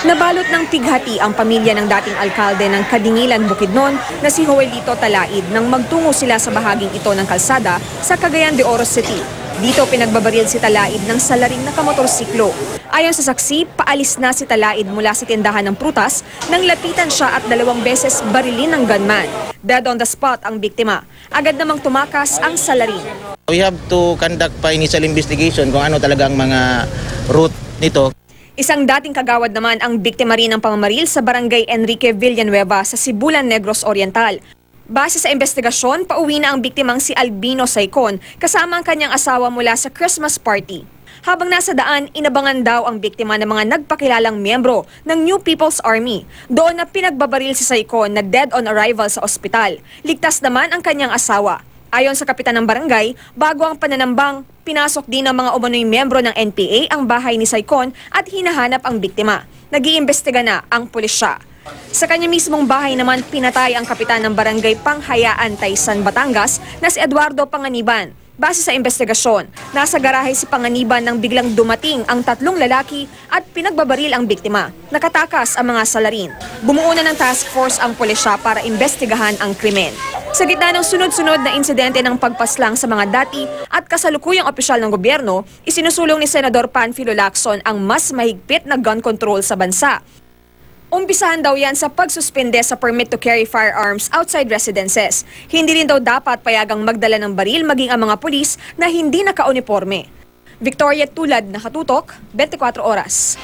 Nabalot ng pighati ang pamilya ng dating alkalde ng Kadingilan, Bukidnon na si Joelito Talaid nang magtungo sila sa bahaging ito ng kalsada sa Cagayan de Oro City. Dito pinagbabaril si Talaid ng salaring nakamotorsiklo. Ayon sa saksi, paalis na si Talaid mula sa tindahan ng prutas nang lapitan siya at 2 beses barilin ng gunman. Dead on the spot ang biktima. Agad namang tumakas ang salarin. We have to conduct pa initial investigation kung ano talagang mga route nito. Isang dating kagawad naman ang biktima rin ng pamamaril sa barangay Enrique Villanueva sa Sibulan, Negros Oriental. Base sa investigasyon, pauwi na ang biktimang si Albino Saicon kasama ang kanyang asawa mula sa Christmas party. Habang nasa daan, inabangan daw ang biktima ng mga nagpakilalang miyembro ng New People's Army. Doon na pinagbabaril si Saicon na dead on arrival sa ospital. Ligtas naman ang kanyang asawa. Ayon sa kapitan ng barangay, bago ang pananambang, pinasok din ng mga umano'y miyembro ng NPA ang bahay ni Saicon at hinahanap ang biktima. Nag-iimbestiga na ang pulisya. Sa kanya mismong bahay naman, pinatay ang kapitan ng barangay Panghayaan, Taysan, Batangas na si Eduardo Panganiban. Base sa investigasyon, nasa garahe si Panganiban nang biglang dumating ang 3 lalaki at pinagbabaril ang biktima. Nakatakas ang mga salarin. Bumuo na ng task force ang pulisya para imbestigahan ang krimen. Sa gitna ng sunod-sunod na insidente ng pagpaslang sa mga dati at kasalukuyang opisyal ng gobyerno, isinusulong ni Senador Panfilo Lacson ang mas mahigpit na gun control sa bansa. Umpisahan daw yan sa pagsuspende sa permit to carry firearms outside residences. Hindi rin daw dapat payagang magdala ng baril maging ang mga pulis na hindi naka-uniforme. Victoria Tulad, Nakatutok, 24 Oras.